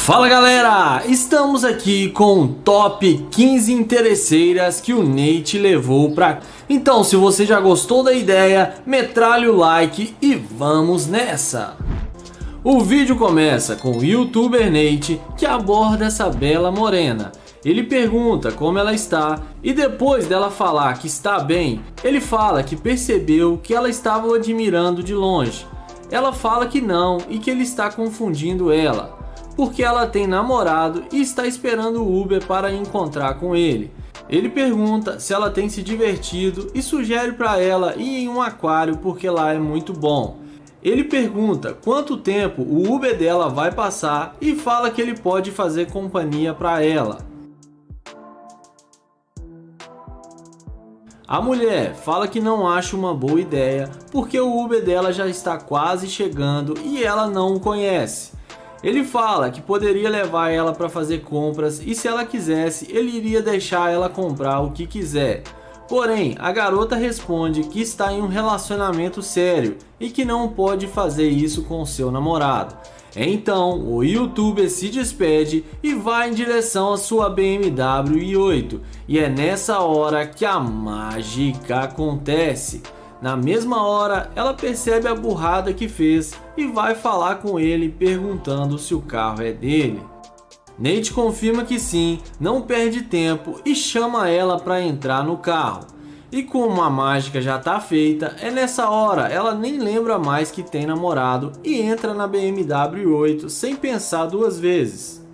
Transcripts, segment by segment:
Fala galera, estamos aqui com o top 15 interesseiras que o Nate levou pra... Então se você já gostou da ideia, metralha o like e vamos nessa! O vídeo começa com o youtuber Nate que aborda essa bela morena. Ele pergunta como ela está e depois dela falar que está bem, ele fala que percebeu que ela estava o admirando de longe. Ela fala que não e que ele está confundindo ela, porque ela tem namorado e está esperando o Uber para encontrar com ele. Ele pergunta se ela tem se divertido e sugere para ela ir em um aquário porque lá é muito bom. Ele pergunta quanto tempo o Uber dela vai passar e fala que ele pode fazer companhia para ela. A mulher fala que não acha uma boa ideia porque o Uber dela já está quase chegando e ela não o conhece. Ele fala que poderia levar ela para fazer compras e se ela quisesse, ele iria deixar ela comprar o que quiser. Porém, a garota responde que está em um relacionamento sério e que não pode fazer isso com seu namorado. Então, o youtuber se despede e vai em direção à sua BMW i8. E é nessa hora que a mágica acontece. Na mesma hora, ela percebe a burrada que fez e vai falar com ele perguntando se o carro é dele. Nate confirma que sim, não perde tempo e chama ela para entrar no carro. E como a mágica já está feita, é nessa hora ela nem lembra mais que tem namorado e entra na BMW 8 sem pensar duas vezes.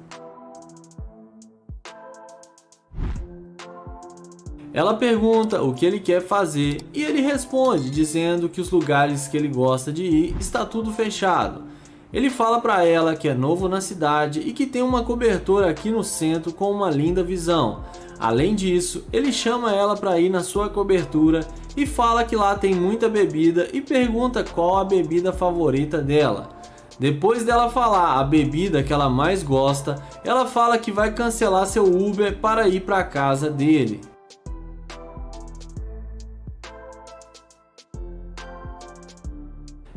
Ela pergunta o que ele quer fazer e ele responde dizendo que os lugares que ele gosta de ir está tudo fechado. Ele fala para ela que é novo na cidade e que tem uma cobertura aqui no centro com uma linda visão. Além disso, ele chama ela para ir na sua cobertura e fala que lá tem muita bebida e pergunta qual a bebida favorita dela. Depois dela falar a bebida que ela mais gosta, ela fala que vai cancelar seu Uber para ir para a casa dele.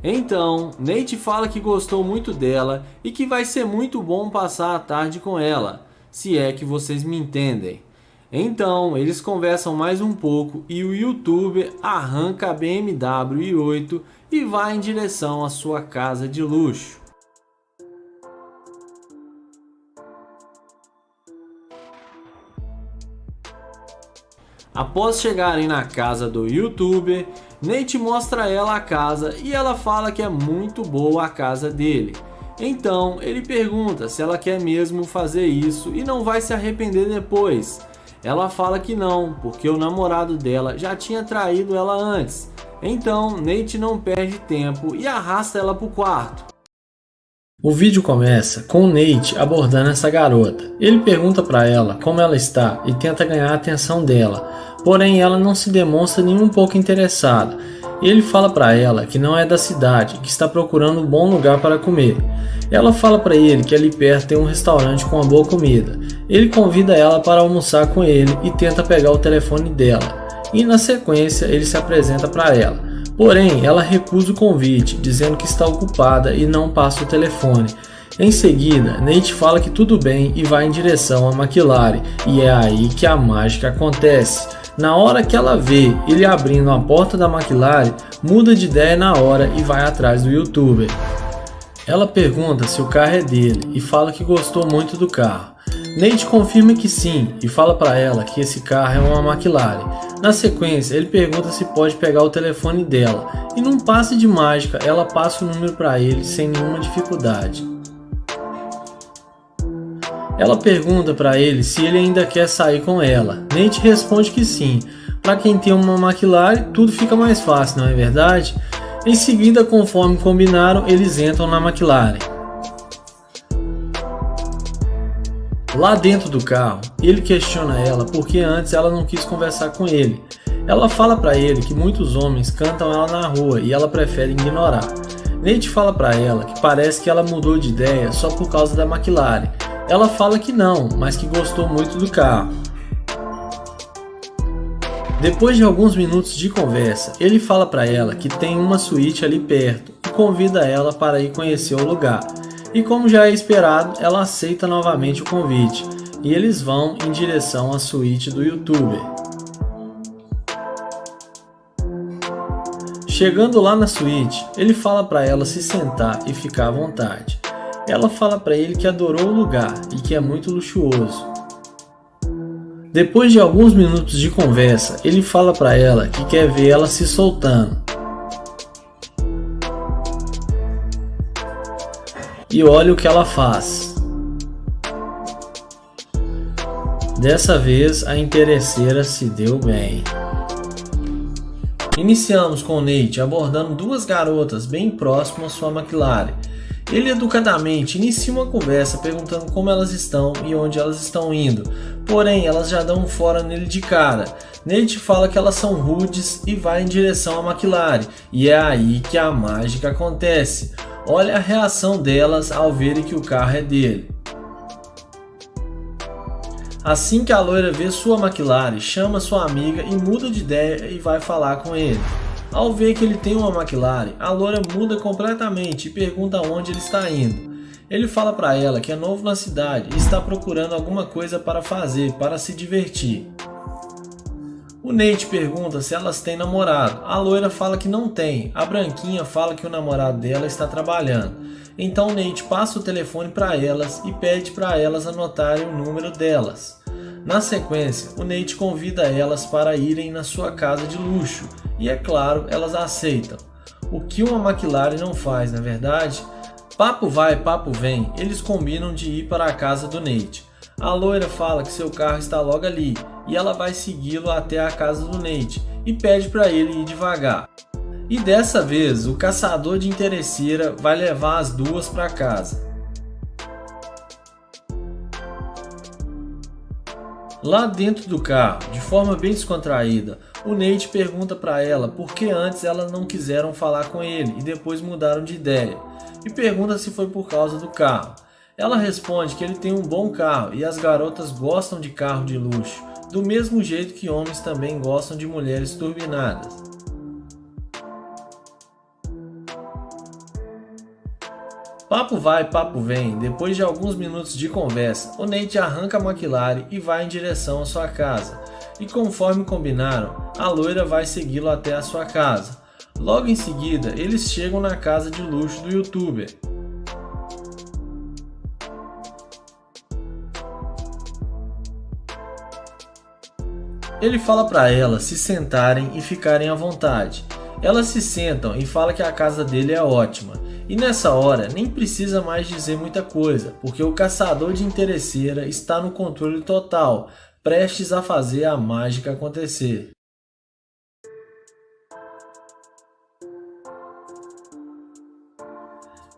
Então, Nate fala que gostou muito dela e que vai ser muito bom passar a tarde com ela, se é que vocês me entendem. Então, eles conversam mais um pouco e o youtuber arranca a BMW i8 e vai em direção à sua casa de luxo. Após chegarem na casa do youtuber, Nate mostra a ela a casa e ela fala que é muito boa a casa dele. Então ele pergunta se ela quer mesmo fazer isso e não vai se arrepender depois. Ela fala que não, porque o namorado dela já tinha traído ela antes. Então Nate não perde tempo e arrasta ela para o quarto. O vídeo começa com o Nate abordando essa garota. Ele pergunta para ela como ela está e tenta ganhar a atenção dela, porém ela não se demonstra nem um pouco interessada. Ele fala para ela que não é da cidade, que está procurando um bom lugar para comer. Ela fala para ele que ali perto tem um restaurante com uma boa comida. Ele convida ela para almoçar com ele e tenta pegar o telefone dela. E na sequência ele se apresenta para ela. Porém, ela recusa o convite, dizendo que está ocupada e não passa o telefone. Em seguida, Nate fala que tudo bem e vai em direção à McLaren, e é aí que a mágica acontece. Na hora que ela vê ele abrindo a porta da McLaren, muda de ideia na hora e vai atrás do youtuber. Ela pergunta se o carro é dele e fala que gostou muito do carro. Nate confirma que sim e fala para ela que esse carro é uma McLaren. Na sequência, ele pergunta se pode pegar o telefone dela e num passe de mágica ela passa o número para ele sem nenhuma dificuldade. Ela pergunta para ele se ele ainda quer sair com ela. Nate responde que sim. Para quem tem uma McLaren, tudo fica mais fácil, não é verdade? Em seguida, conforme combinaram, eles entram na McLaren. Lá dentro do carro, ele questiona ela porque antes ela não quis conversar com ele. Ela fala para ele que muitos homens cantam ela na rua e ela prefere ignorar. Nate fala para ela que parece que ela mudou de ideia só por causa da McLaren. Ela fala que não, mas que gostou muito do carro. Depois de alguns minutos de conversa, ele fala para ela que tem uma suíte ali perto e convida ela para ir conhecer o lugar. E como já é esperado, ela aceita novamente o convite e eles vão em direção à suíte do youtuber. Chegando lá na suíte, ele fala para ela se sentar e ficar à vontade. Ela fala para ele que adorou o lugar e que é muito luxuoso. Depois de alguns minutos de conversa, ele fala para ela que quer ver ela se soltando. E olha o que ela faz. Dessa vez a interesseira se deu bem. Iniciamos com Nate abordando duas garotas bem próximas à sua McLaren. Ele educadamente inicia uma conversa perguntando como elas estão e onde elas estão indo, porém elas já dão um fora nele de cara. Nate fala que elas são rudes e vai em direção à McLaren, e é aí que a mágica acontece. Olha a reação delas ao verem que o carro é dele. Assim que a loira vê sua McLaren, chama sua amiga e muda de ideia e vai falar com ele. Ao ver que ele tem uma McLaren, a loira muda completamente e pergunta onde ele está indo. Ele fala para ela que é novo na cidade e está procurando alguma coisa para fazer, para se divertir. O Nate pergunta se elas têm namorado. A loira fala que não tem. A branquinha fala que o namorado dela está trabalhando. Então Nate passa o telefone para elas e pede para elas anotarem o número delas. Na sequência, o Nate convida elas para irem na sua casa de luxo e, é claro, elas aceitam. O que uma McLaren não faz, na verdade? Papo vai, papo vem, eles combinam de ir para a casa do Nate. A loira fala que seu carro está logo ali e ela vai segui-lo até a casa do Nate e pede para ele ir devagar. E dessa vez, o caçador de interesseira vai levar as duas para casa. Lá dentro do carro, de forma bem descontraída, o Nate pergunta para ela por que antes elas não quiseram falar com ele e depois mudaram de ideia, e pergunta se foi por causa do carro. Ela responde que ele tem um bom carro e as garotas gostam de carro de luxo, do mesmo jeito que homens também gostam de mulheres turbinadas. Papo vai, papo vem, depois de alguns minutos de conversa, o Nate arranca a McLaren e vai em direção à sua casa. E conforme combinaram, a loira vai segui-lo até a sua casa. Logo em seguida, eles chegam na casa de luxo do youtuber. Ele fala para elas se sentarem e ficarem à vontade. Elas se sentam e fala que a casa dele é ótima. E nessa hora nem precisa mais dizer muita coisa, porque o caçador de interesseira está no controle total, prestes a fazer a mágica acontecer.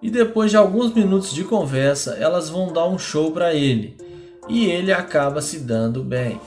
E depois de alguns minutos de conversa, elas vão dar um show para ele, e ele acaba se dando bem.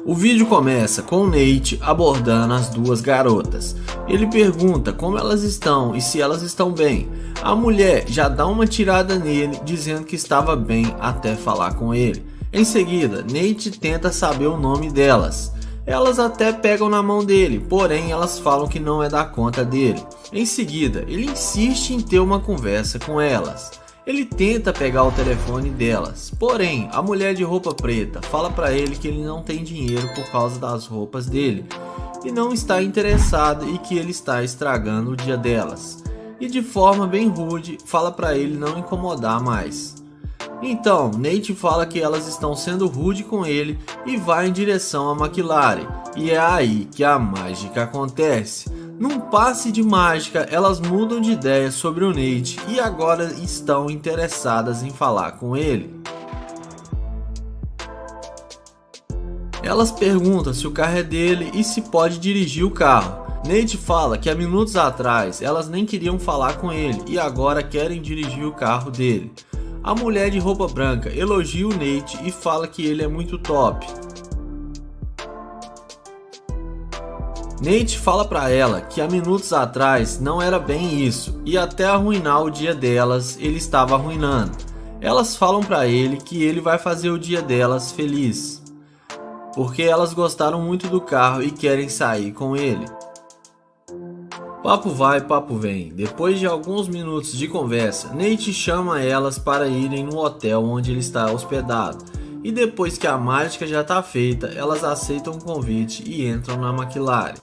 O vídeo começa com o Nate abordando as duas garotas. Ele pergunta como elas estão e se elas estão bem. A mulher já dá uma tirada nele, dizendo que estava bem até falar com ele. Em seguida, Nate tenta saber o nome delas. Elas até pegam na mão dele, porém elas falam que não é da conta dele. Em seguida, ele insiste em ter uma conversa com elas. Ele tenta pegar o telefone delas, porém a mulher de roupa preta fala para ele que ele não tem dinheiro por causa das roupas dele e não está interessada e que ele está estragando o dia delas. E de forma bem rude fala para ele não incomodar mais. Então Nate fala que elas estão sendo rude com ele e vai em direção à McLaren, e é aí que a mágica acontece. Num passe de mágica, elas mudam de ideia sobre o Nate e agora estão interessadas em falar com ele. Elas perguntam se o carro é dele e se pode dirigir o carro. Nate fala que há minutos atrás elas nem queriam falar com ele e agora querem dirigir o carro dele. A mulher de roupa branca elogia o Nate e fala que ele é muito top. Nate fala para ela que há minutos atrás não era bem isso e até arruinar o dia delas ele estava arruinando. Elas falam para ele que ele vai fazer o dia delas feliz, porque elas gostaram muito do carro e querem sair com ele. Papo vai, papo vem. Depois de alguns minutos de conversa, Nate chama elas para irem no hotel onde ele está hospedado. E depois que a mágica já está feita, elas aceitam o convite e entram na McLaren.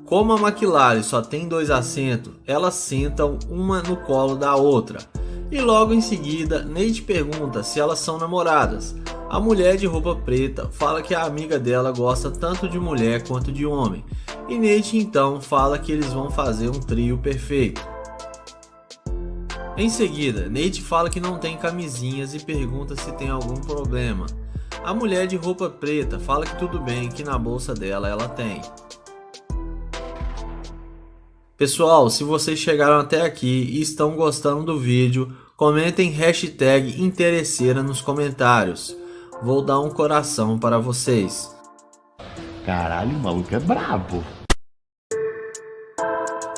Como a McLaren só tem 2 assentos, elas sentam uma no colo da outra. E logo em seguida, Nate pergunta se elas são namoradas. A mulher de roupa preta fala que a amiga dela gosta tanto de mulher quanto de homem. E Nate então fala que eles vão fazer um trio perfeito. Em seguida, Nate fala que não tem camisinhas e pergunta se tem algum problema. A mulher de roupa preta fala que tudo bem, que na bolsa dela ela tem. Pessoal, se vocês chegaram até aqui e estão gostando do vídeo, comentem hashtag interesseira nos comentários. Vou dar um coração para vocês. Caralho, o maluco é brabo.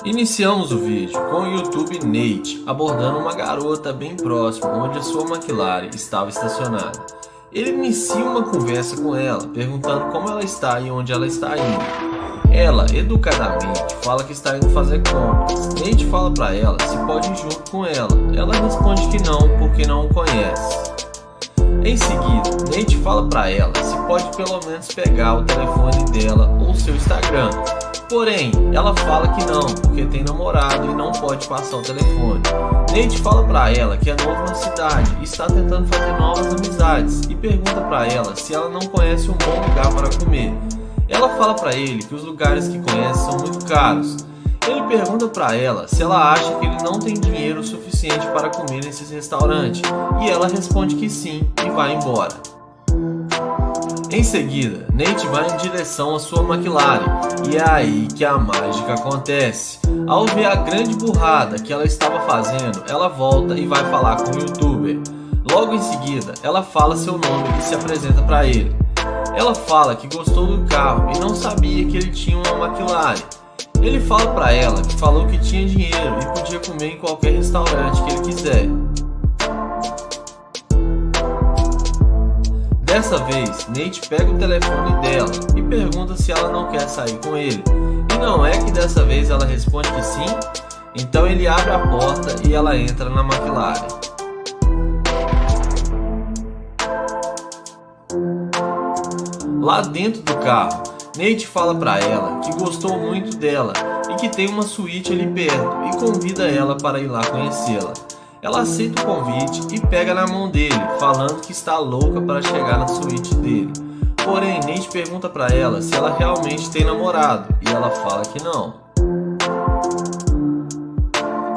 Iniciamos o vídeo com o YouTube Nate abordando uma garota bem próxima onde a sua McLaren estava estacionada. Ele inicia uma conversa com ela, perguntando como ela está e onde ela está indo. Ela, educadamente, fala que está indo fazer compras. Nate fala para ela se pode ir junto com ela. Ela responde que não, porque não o conhece. Em seguida, Nate fala para ela se pode pelo menos pegar o telefone dela ou seu Instagram. Porém, ela fala que não, porque tem namorado e não pode passar o telefone. Nate fala para ela que é novo na cidade e está tentando fazer novas amizades e pergunta para ela se ela não conhece um bom lugar para comer. Ela fala para ele que os lugares que conhece são muito caros. Ele pergunta para ela se ela acha que ele não tem dinheiro suficiente para comer nesses restaurantes e ela responde que sim e vai embora. Em seguida, Nate vai em direção à sua McLaren e é aí que a mágica acontece. Ao ver a grande burrada que ela estava fazendo, ela volta e vai falar com o youtuber. Logo em seguida, ela fala seu nome e se apresenta para ele. Ela fala que gostou do carro e não sabia que ele tinha uma McLaren. Ele fala para ela que falou que tinha dinheiro e podia comer em qualquer restaurante que ele quiser. Dessa vez, Nate pega o telefone dela e pergunta se ela não quer sair com ele. E não é que dessa vez ela responde que sim? Então ele abre a porta e ela entra na McLaren. Lá dentro do carro, Nate fala para ela que gostou muito dela e que tem uma suíte ali perto e convida ela para ir lá conhecê-la. Ela aceita o convite e pega na mão dele, falando que está louca para chegar na suíte dele. Porém, Nate pergunta para ela se ela realmente tem namorado e ela fala que não.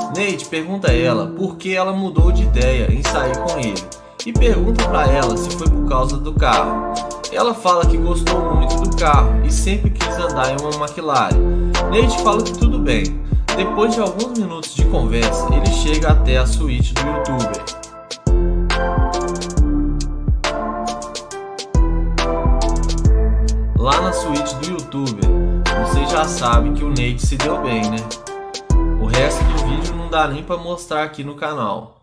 Nate pergunta a ela por que ela mudou de ideia em sair com ele e pergunta para ela se foi por causa do carro. Ela fala que gostou muito do carro e sempre quis andar em uma McLaren. Nate fala que tudo bem. Depois de alguns minutos de conversa, ele chega até a suíte do youtuber. Lá na suíte do youtuber, você já sabe que o Nate se deu bem, né? O resto do vídeo não dá nem para mostrar aqui no canal.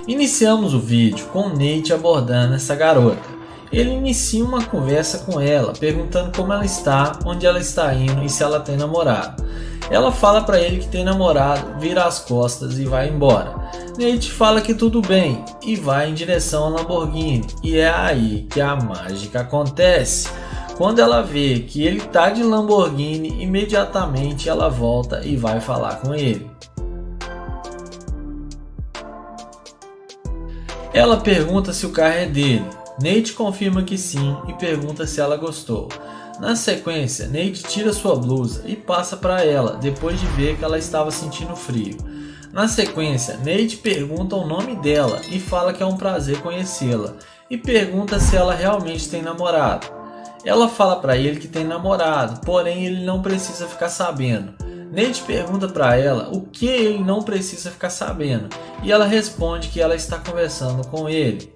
Iniciamos o vídeo com o Nate abordando essa garota. Ele inicia uma conversa com ela, perguntando como ela está, onde ela está indo e se ela tem namorado. Ela fala para ele que tem namorado, vira as costas e vai embora. Nate fala que tudo bem e vai em direção à Lamborghini. E é aí que a mágica acontece. Quando ela vê que ele tá de Lamborghini, imediatamente ela volta e vai falar com ele. Ela pergunta se o carro é dele. Nate confirma que sim e pergunta se ela gostou. Na sequência, Nate tira sua blusa e passa para ela, depois de ver que ela estava sentindo frio. Na sequência, Nate pergunta o nome dela e fala que é um prazer conhecê-la, e pergunta se ela realmente tem namorado. Ela fala para ele que tem namorado, porém ele não precisa ficar sabendo. Nate pergunta para ela o que ele não precisa ficar sabendo, e ela responde que ela está conversando com ele.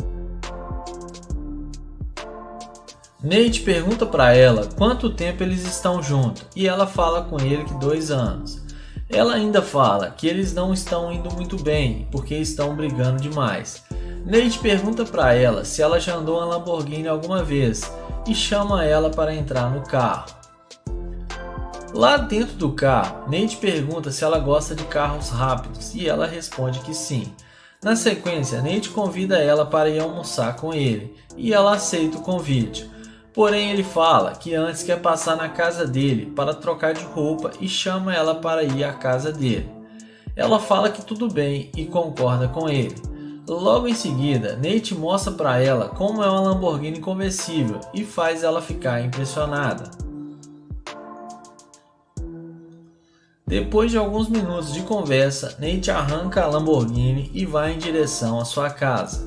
Nate pergunta para ela quanto tempo eles estão juntos e ela fala com ele que 2 anos. Ela ainda fala que eles não estão indo muito bem porque estão brigando demais. Nate pergunta para ela se ela já andou uma Lamborghini alguma vez e chama ela para entrar no carro. Lá dentro do carro, Nate pergunta se ela gosta de carros rápidos e ela responde que sim. Na sequência, Nate convida ela para ir almoçar com ele e ela aceita o convite. Porém, ele fala que antes quer passar na casa dele para trocar de roupa e chama ela para ir à casa dele. Ela fala que tudo bem e concorda com ele. Logo em seguida, Nate mostra para ela como é uma Lamborghini conversível e faz ela ficar impressionada. Depois de alguns minutos de conversa, Nate arranca a Lamborghini e vai em direção à sua casa.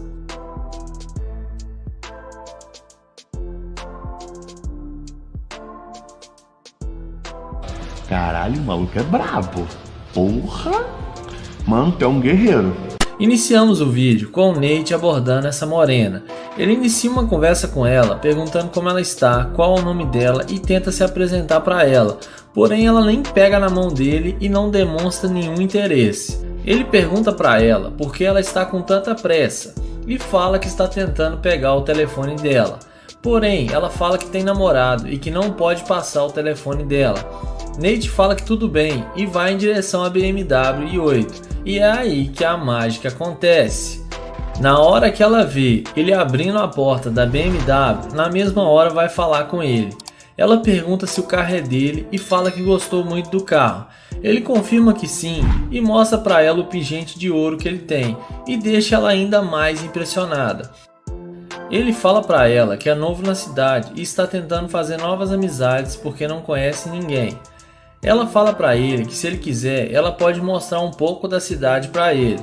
Caralho, o maluco é brabo. Porra! Mano, tu é um guerreiro. Iniciamos o vídeo com o Nate abordando essa morena. Ele inicia uma conversa com ela, perguntando como ela está, qual é o nome dela e tenta se apresentar para ela. Porém, ela nem pega na mão dele e não demonstra nenhum interesse. Ele pergunta para ela por que ela está com tanta pressa e fala que está tentando pegar o telefone dela. Porém, ela fala que tem namorado e que não pode passar o telefone dela. Nate fala que tudo bem e vai em direção à BMW i8. E é aí que a mágica acontece. Na hora que ela vê ele abrindo a porta da BMW, na mesma hora vai falar com ele. Ela pergunta se o carro é dele e fala que gostou muito do carro. Ele confirma que sim e mostra para ela o pingente de ouro que ele tem e deixa ela ainda mais impressionada. Ele fala para ela que é novo na cidade e está tentando fazer novas amizades porque não conhece ninguém. Ela fala para ele que se ele quiser, ela pode mostrar um pouco da cidade para ele.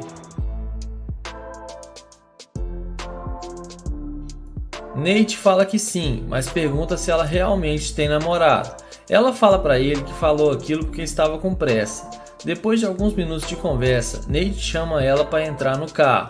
Nate fala que sim, mas pergunta se ela realmente tem namorado. Ela fala para ele que falou aquilo porque estava com pressa. Depois de alguns minutos de conversa, Nate chama ela para entrar no carro.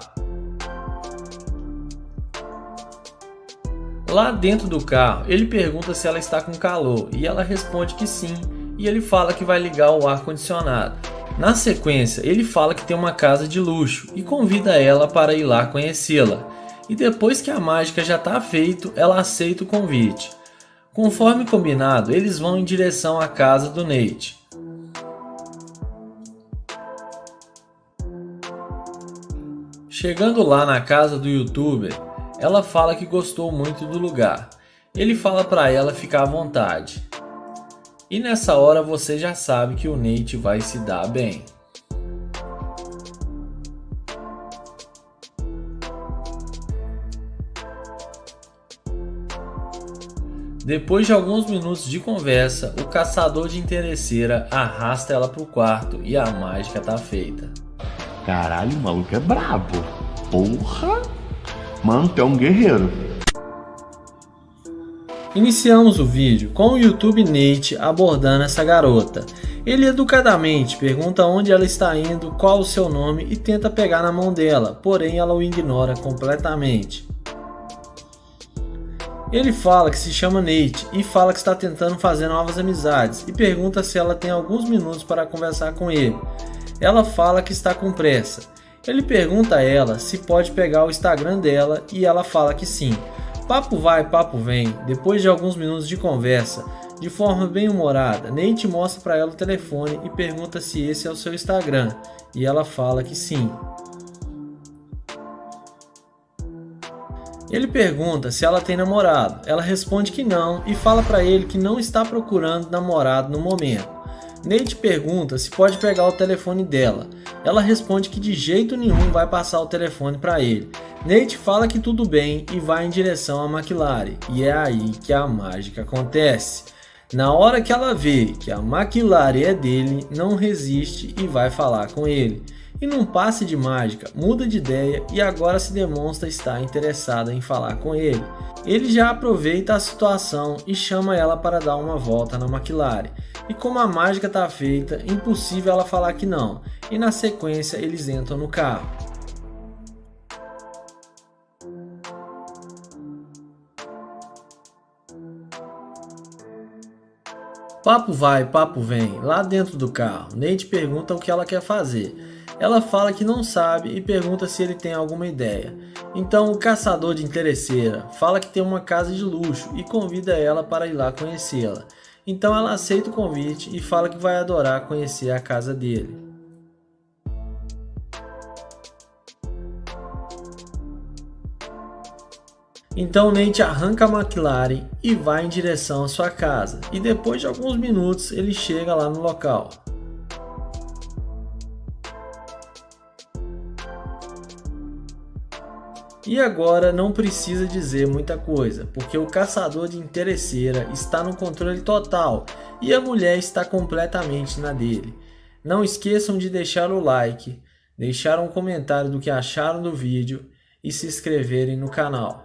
Lá dentro do carro, ele pergunta se ela está com calor e ela responde que sim. E ele fala que vai ligar o ar-condicionado. Na sequência, ele fala que tem uma casa de luxo e convida ela para ir lá conhecê-la. E depois que a mágica já está feita, ela aceita o convite. Conforme combinado, eles vão em direção à casa do Nate. Chegando lá na casa do youtuber, ela fala que gostou muito do lugar. Ele fala para ela ficar à vontade. E nessa hora você já sabe que o Nate vai se dar bem. Depois de alguns minutos de conversa, o caçador de interesseira arrasta ela pro quarto e a mágica tá feita. Caralho, o maluco é brabo. Porra! Mano, tu é um guerreiro. Iniciamos o vídeo com o YouTube Nate abordando essa garota. Ele educadamente pergunta onde ela está indo, qual o seu nome e tenta pegar na mão dela, porém ela o ignora completamente. Ele fala que se chama Nate e fala que está tentando fazer novas amizades e pergunta se ela tem alguns minutos para conversar com ele. Ela fala que está com pressa. Ele pergunta a ela se pode pegar o Instagram dela e ela fala que sim. Papo vai, papo vem. Depois de alguns minutos de conversa, de forma bem humorada, Nate mostra para ela o telefone e pergunta se esse é o seu Instagram, e ela fala que sim. Ele pergunta se ela tem namorado, ela responde que não e fala para ele que não está procurando namorado no momento. Nate pergunta se pode pegar o telefone dela, ela responde que de jeito nenhum vai passar o telefone para ele. Nate fala que tudo bem e vai em direção à McLaren, e é aí que a mágica acontece. Na hora que ela vê que a McLaren é dele, não resiste e vai falar com ele. E num passe de mágica, muda de ideia e agora se demonstra estar interessada em falar com ele. Ele já aproveita a situação e chama ela para dar uma volta na McLaren. E como a mágica está feita, impossível ela falar que não. E na sequência eles entram no carro. Papo vai, papo vem. Lá dentro do carro, Nate pergunta o que ela quer fazer. Ela fala que não sabe e pergunta se ele tem alguma ideia. Então o caçador de interesseira fala que tem uma casa de luxo e convida ela para ir lá conhecê-la. Então ela aceita o convite e fala que vai adorar conhecer a casa dele. Então Nate arranca a McLaren e vai em direção à sua casa, e depois de alguns minutos ele chega lá no local. E agora não precisa dizer muita coisa, porque o caçador de interesseira está no controle total e a mulher está completamente na dele. Não esqueçam de deixar o like, deixar um comentário do que acharam do vídeo e se inscreverem no canal.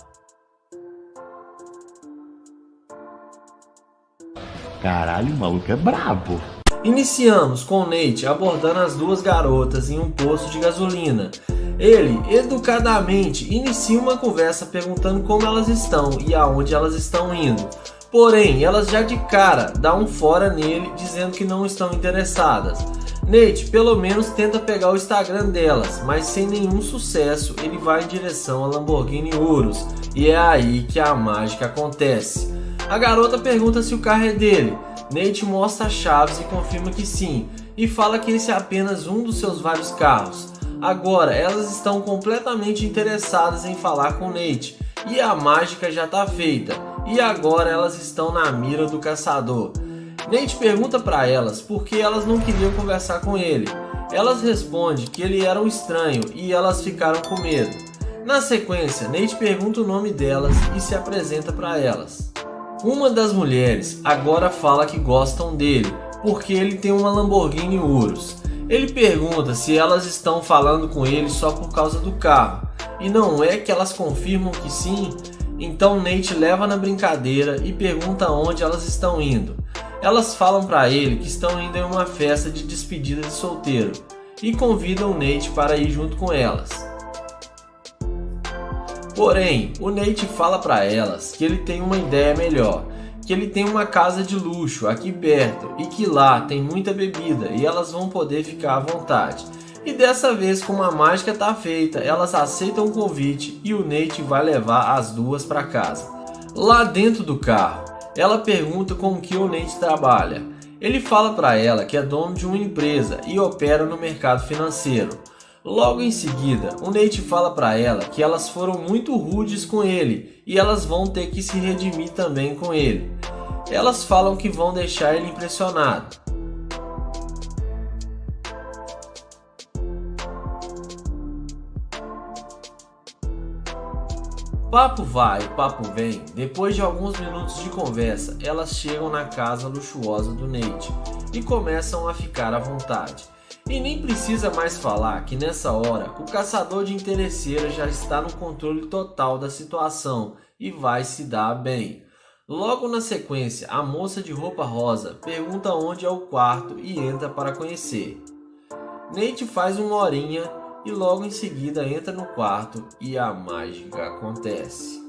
Caralho, o maluco é brabo. Iniciamos com Nate abordando as duas garotas em um posto de gasolina. Ele, educadamente, inicia uma conversa perguntando como elas estão e aonde elas estão indo. Porém, elas já de cara dão um fora nele, dizendo que não estão interessadas. Nate, pelo menos, tenta pegar o Instagram delas, mas sem nenhum sucesso, ele vai em direção a Lamborghini Urus. E é aí que a mágica acontece. A garota pergunta se o carro é dele. Nate mostra as chaves e confirma que sim, e fala que esse é apenas um dos seus vários carros. Agora, elas estão completamente interessadas em falar com Nate, e a mágica já está feita, e agora elas estão na mira do caçador. Nate pergunta para elas por que elas não queriam conversar com ele. Elas respondem que ele era um estranho e elas ficaram com medo. Na sequência, Nate pergunta o nome delas e se apresenta para elas. Uma das mulheres agora fala que gostam dele, porque ele tem uma Lamborghini Urus. Ele pergunta se elas estão falando com ele só por causa do carro, e não é que elas confirmam que sim? Então Nate leva na brincadeira e pergunta onde elas estão indo. Elas falam para ele que estão indo em uma festa de despedida de solteiro, e convidam Nate para ir junto com elas. Porém, o Nate fala para elas que ele tem uma ideia melhor, que ele tem uma casa de luxo aqui perto e que lá tem muita bebida e elas vão poder ficar à vontade. E dessa vez, como a mágica está feita, elas aceitam o convite e o Nate vai levar as duas para casa. Lá dentro do carro, ela pergunta com que o Nate trabalha. Ele fala para ela que é dono de uma empresa e opera no mercado financeiro. Logo em seguida, o Nate fala para ela que elas foram muito rudes com ele e elas vão ter que se redimir também com ele. Elas falam que vão deixar ele impressionado. Papo vai, papo vem. Depois de alguns minutos de conversa, elas chegam na casa luxuosa do Nate e começam a ficar à vontade. E nem precisa mais falar que nessa hora o caçador de interesseira já está no controle total da situação e vai se dar bem. Logo na sequência, a moça de roupa rosa pergunta onde é o quarto e entra para conhecer. Nate faz uma horinha e logo em seguida entra no quarto e a mágica acontece.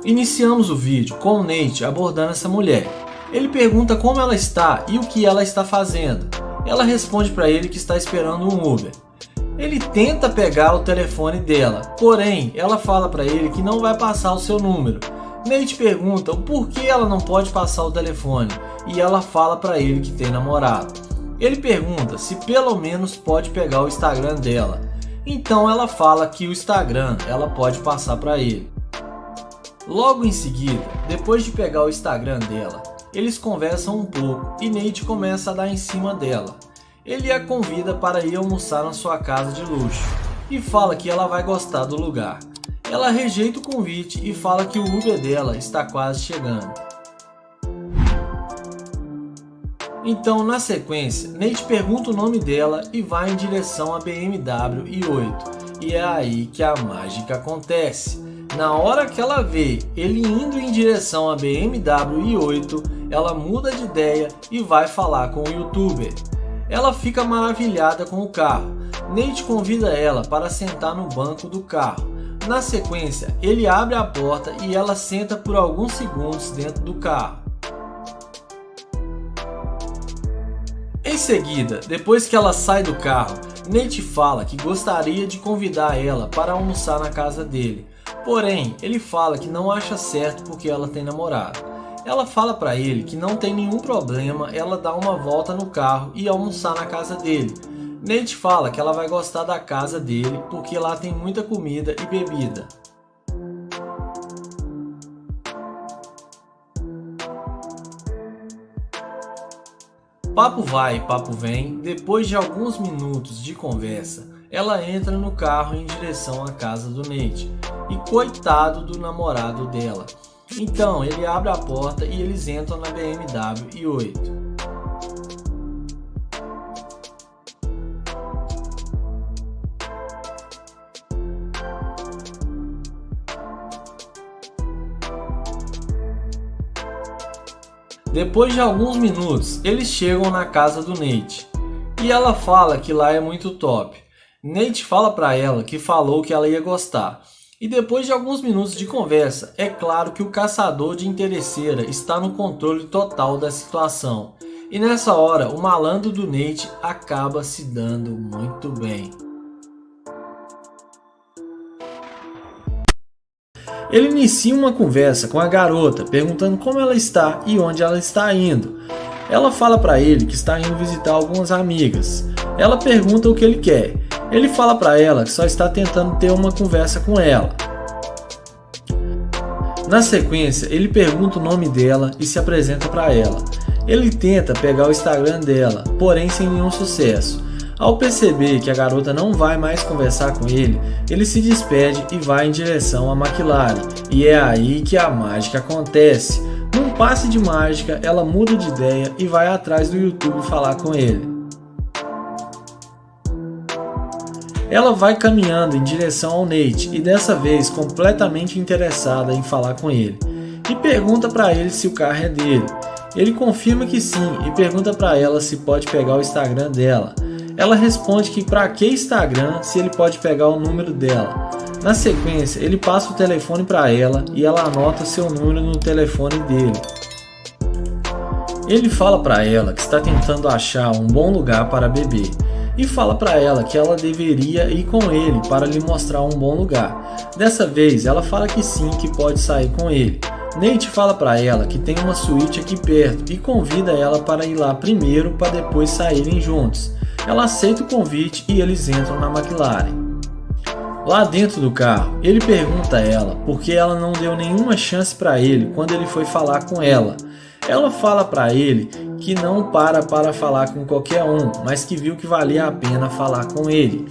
Iniciamos o vídeo com o Nate abordando essa mulher. Ele pergunta como ela está e o que ela está fazendo. Ela responde para ele que está esperando um Uber. Ele tenta pegar o telefone dela, porém ela fala para ele que não vai passar o seu número. Nate pergunta o porquê ela não pode passar o telefone e ela fala para ele que tem namorado. Ele pergunta se pelo menos pode pegar o Instagram dela. Então ela fala que o Instagram ela pode passar para ele. Logo em seguida, depois de pegar o Instagram dela, eles conversam um pouco e Nate começa a dar em cima dela. Ele a convida para ir almoçar na sua casa de luxo e fala que ela vai gostar do lugar. Ela rejeita o convite e fala que o Uber dela está quase chegando. Então, na sequência, Nate pergunta o nome dela e vai em direção à BMW i8. E é aí que a mágica acontece. Na hora que ela vê ele indo em direção à BMW i8, ela muda de ideia e vai falar com o youtuber. Ela fica maravilhada com o carro. Nate convida ela para sentar no banco do carro, Na sequência, ele abre a porta e ela senta por alguns segundos dentro do carro. Em seguida, depois que ela sai do carro, Nate fala que gostaria de convidar ela para almoçar na casa dele. Porém, ele fala que não acha certo porque ela tem namorado. Ela fala para ele que não tem nenhum problema ela dar uma volta no carro e almoçar na casa dele. Nate fala que ela vai gostar da casa dele porque lá tem muita comida e bebida. Papo vai, papo vem. Depois de alguns minutos de conversa, ela entra no carro em direção à casa do Nate. E coitado do namorado dela. Então ele abre a porta e eles entram na BMW i8. Depois de alguns minutos, eles chegam na casa do Nate. E ela fala que lá é muito top. Nate fala para ela que falou que ela ia gostar. E depois de alguns minutos de conversa, é claro que o caçador de interesseira está no controle total da situação. E nessa hora, o malandro do Nate acaba se dando muito bem. Ele inicia uma conversa com a garota, perguntando como ela está e onde ela está indo. Ela fala para ele que está indo visitar algumas amigas. Ela pergunta o que ele quer. Ele fala para ela que só está tentando ter uma conversa com ela. Na sequência, ele pergunta o nome dela e se apresenta para ela. Ele tenta pegar o Instagram dela, porém sem nenhum sucesso. Ao perceber que a garota não vai mais conversar com ele, ele se despede e vai em direção à McLaren. E é aí que a mágica acontece. Num passe de mágica, ela muda de ideia e vai atrás do YouTube falar com ele. Ela vai caminhando em direção ao Nate e dessa vez completamente interessada em falar com ele. E pergunta para ele se o carro é dele. Ele confirma que sim e pergunta para ela se pode pegar o Instagram dela. Ela responde que para que Instagram se ele pode pegar o número dela. Na sequência, ele passa o telefone para ela e ela anota seu número no telefone dele. Ele fala para ela que está tentando achar um bom lugar para beber e fala para ela que ela deveria ir com ele para lhe mostrar um bom lugar. Dessa vez, ela fala que sim, que pode sair com ele. Nate fala para ela que tem uma suíte aqui perto e convida ela para ir lá primeiro para depois saírem juntos. Ela aceita o convite e eles entram na McLaren. Lá dentro do carro, ele pergunta a ela por que ela não deu nenhuma chance para ele quando ele foi falar com ela. Ela fala para ele que não para falar com qualquer um, mas que viu que valia a pena falar com ele.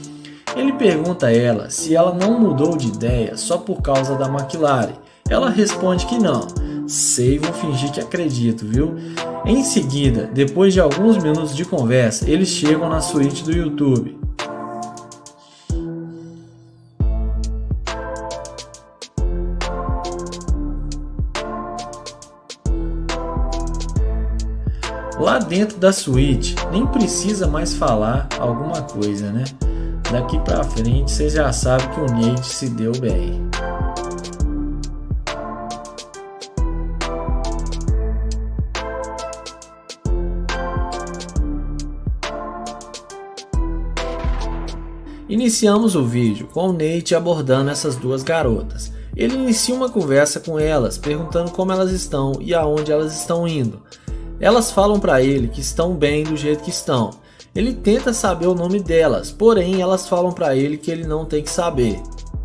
Ele pergunta a ela se ela não mudou de ideia só por causa da McLaren. Ela responde que não. Sei, vou fingir que acredito, viu? Em seguida, depois de alguns minutos de conversa, eles chegam na suíte do YouTube. Lá dentro da suíte, nem precisa mais falar alguma coisa, né? Daqui pra frente, você já sabe que o Nate se deu bem. Iniciamos o vídeo com o Nate abordando essas duas garotas. Ele inicia uma conversa com elas, perguntando como elas estão e aonde elas estão indo. Elas falam para ele que estão bem do jeito que estão. Ele tenta saber o nome delas, porém elas falam para ele que ele não tem que saber.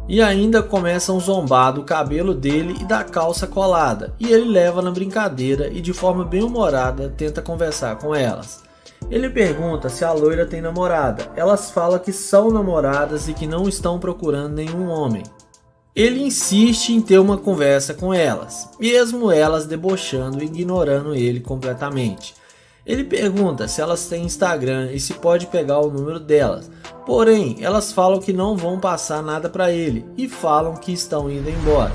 E ainda começam a zombar do cabelo dele e da calça colada, e ele leva na brincadeira e de forma bem humorada tenta conversar com elas. Ele pergunta se a loira tem namorada. Elas falam que são namoradas e que não estão procurando nenhum homem. Ele insiste em ter uma conversa com elas, mesmo elas debochando e ignorando ele completamente. Ele pergunta se elas têm Instagram e se pode pegar o número delas. Porém, elas falam que não vão passar nada para ele e falam que estão indo embora.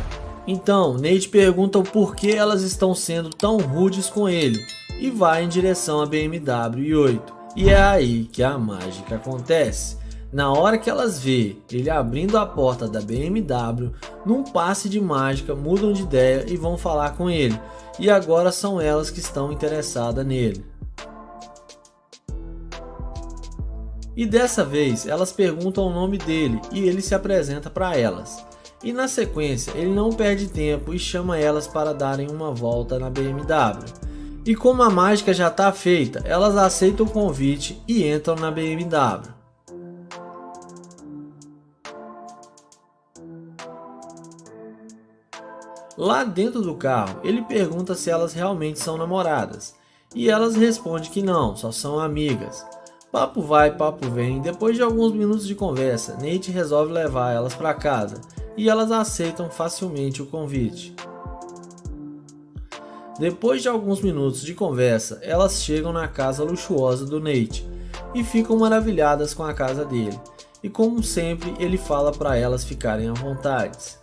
Então, Nate pergunta o porquê elas estão sendo tão rudes com ele e vai em direção à BMW i8. E é aí que a mágica acontece. Na hora que elas vê ele abrindo a porta da BMW, num passe de mágica mudam de ideia e vão falar com ele. E agora são elas que estão interessadas nele. E dessa vez elas perguntam o nome dele e ele se apresenta para elas. E na sequência ele não perde tempo e chama elas para darem uma volta na BMW. E como a mágica já está feita, elas aceitam o convite e entram na BMW. Lá dentro do carro, ele pergunta se elas realmente são namoradas. E elas respondem que não, só são amigas. Papo vai, papo vem, depois de alguns minutos de conversa, Nate resolve levar elas para casa. E elas aceitam facilmente o convite. Depois de alguns minutos de conversa, elas chegam na casa luxuosa do Nate. E ficam maravilhadas com a casa dele. E como sempre, ele fala para elas ficarem à vontade.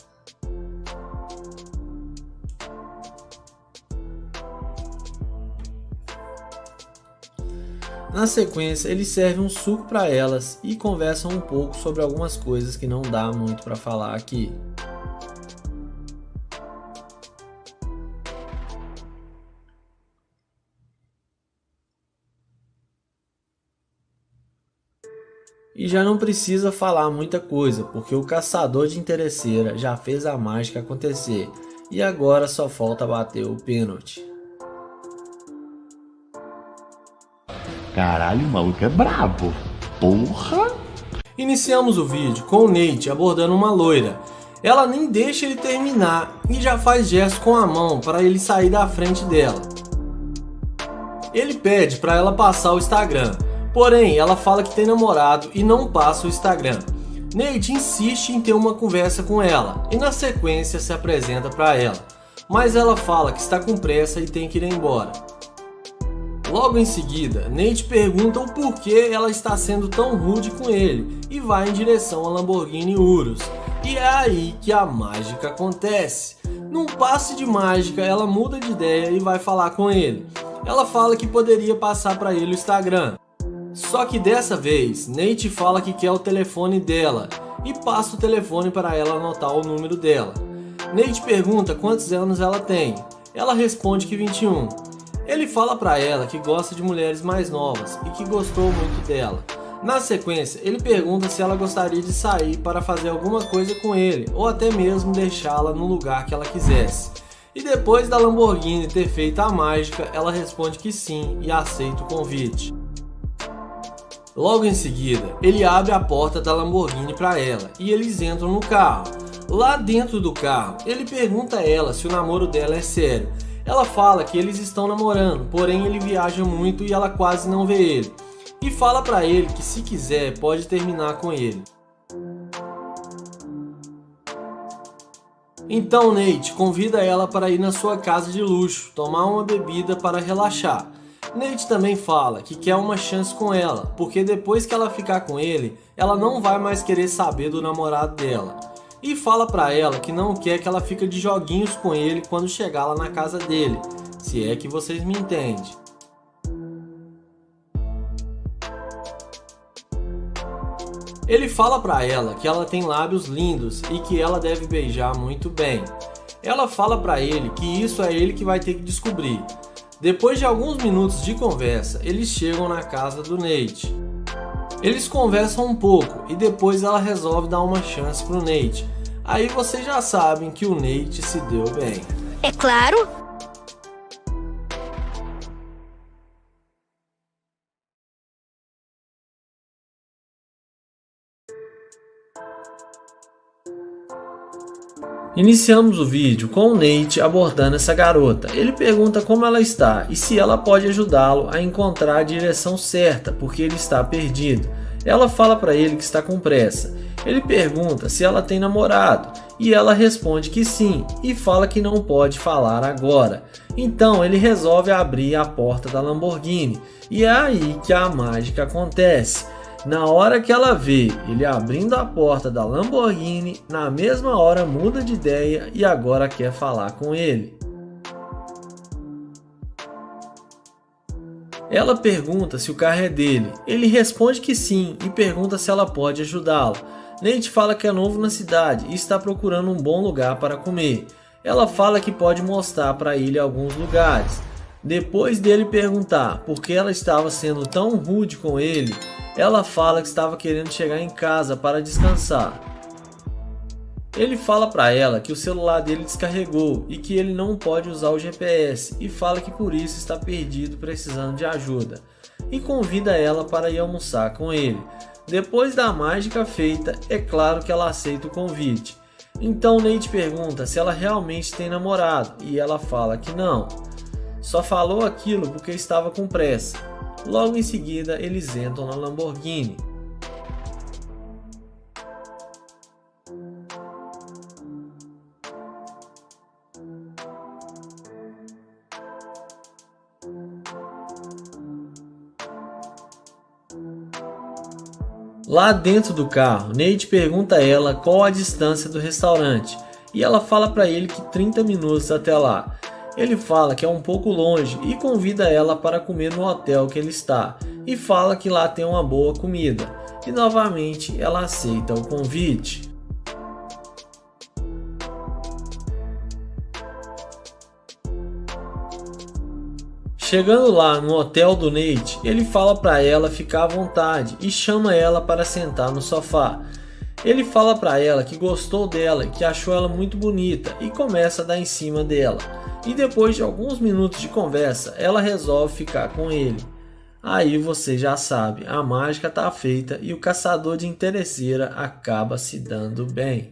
Na sequência, ele serve um suco para elas e conversam um pouco sobre algumas coisas que não dá muito para falar aqui. E já não precisa falar muita coisa, porque o caçador de interesseira já fez a mágica acontecer e agora só falta bater o pênalti. Caralho, o maluco é brabo. Porra! Iniciamos o vídeo com o Nate abordando uma loira. Ela nem deixa ele terminar e já faz gesto com a mão para ele sair da frente dela. Ele pede para ela passar o Instagram, porém ela fala que tem namorado e não passa o Instagram. Nate insiste em ter uma conversa com ela e na sequência se apresenta para ela, mas ela fala que está com pressa e tem que ir embora. Logo em seguida, Nate pergunta o porquê ela está sendo tão rude com ele e vai em direção à Lamborghini Urus. E é aí que a mágica acontece. Num passe de mágica, ela muda de ideia e vai falar com ele. Ela fala que poderia passar para ele o Instagram. Só que dessa vez, Nate fala que quer o telefone dela e passa o telefone para ela anotar o número dela. Nate pergunta quantos anos ela tem. Ela responde que 21. Ele fala para ela que gosta de mulheres mais novas e que gostou muito dela. Na sequência, ele pergunta se ela gostaria de sair para fazer alguma coisa com ele ou até mesmo deixá-la no lugar que ela quisesse. E depois da Lamborghini ter feito a mágica, ela responde que sim e aceita o convite. Logo em seguida, ele abre a porta da Lamborghini para ela e eles entram no carro. Lá dentro do carro, ele pergunta a ela se o namoro dela é sério. Ela fala que eles estão namorando, porém ele viaja muito e ela quase não vê ele. E fala pra ele que se quiser pode terminar com ele. Então Nate convida ela para ir na sua casa de luxo, tomar uma bebida para relaxar. Nate também fala que quer uma chance com ela, porque depois que ela ficar com ele, ela não vai mais querer saber do namorado dela. E fala pra ela que não quer que ela fique de joguinhos com ele quando chegar lá na casa dele, se é que vocês me entendem. Ele fala pra ela que ela tem lábios lindos e que ela deve beijar muito bem. Ela fala pra ele que isso é ele que vai ter que descobrir. Depois de alguns minutos de conversa, eles chegam na casa do Nate. Eles conversam um pouco e depois ela resolve dar uma chance pro Nate. Aí vocês já sabem que o Nate se deu bem. É claro! Iniciamos o vídeo com o Nate abordando essa garota. Ele pergunta como ela está e se ela pode ajudá-lo a encontrar a direção certa, porque ele está perdido. Ela fala para ele que está com pressa. Ele pergunta se ela tem namorado e ela responde que sim e fala que não pode falar agora. Então ele resolve abrir a porta da Lamborghini e é aí que a mágica acontece. Na hora que ela vê ele abrindo a porta da Lamborghini, na mesma hora muda de ideia e agora quer falar com ele. Ela pergunta se o carro é dele. Ele responde que sim e pergunta se ela pode ajudá-lo. Nate fala que é novo na cidade e está procurando um bom lugar para comer. Ela fala que pode mostrar para ele alguns lugares. Depois dele perguntar por que ela estava sendo tão rude com ele, ela fala que estava querendo chegar em casa para descansar. Ele fala para ela que o celular dele descarregou e que ele não pode usar o GPS e fala que por isso está perdido precisando de ajuda e convida ela para ir almoçar com ele. Depois da mágica feita, é claro que ela aceita o convite. Então Nate pergunta se ela realmente tem namorado e ela fala que não. Só falou aquilo porque estava com pressa. Logo em seguida eles entram na Lamborghini. Lá dentro do carro, Nate pergunta a ela qual a distância do restaurante e ela fala para ele que 30 minutos até lá. Ele fala que é um pouco longe e convida ela para comer no hotel que ele está e fala que lá tem uma boa comida e novamente ela aceita o convite. Chegando lá no hotel do Nate, ele fala para ela ficar à vontade e chama ela para sentar no sofá. Ele fala para ela que gostou dela e que achou ela muito bonita e começa a dar em cima dela. E depois de alguns minutos de conversa, ela resolve ficar com ele. Aí você já sabe, a mágica tá feita e o caçador de interesseira acaba se dando bem.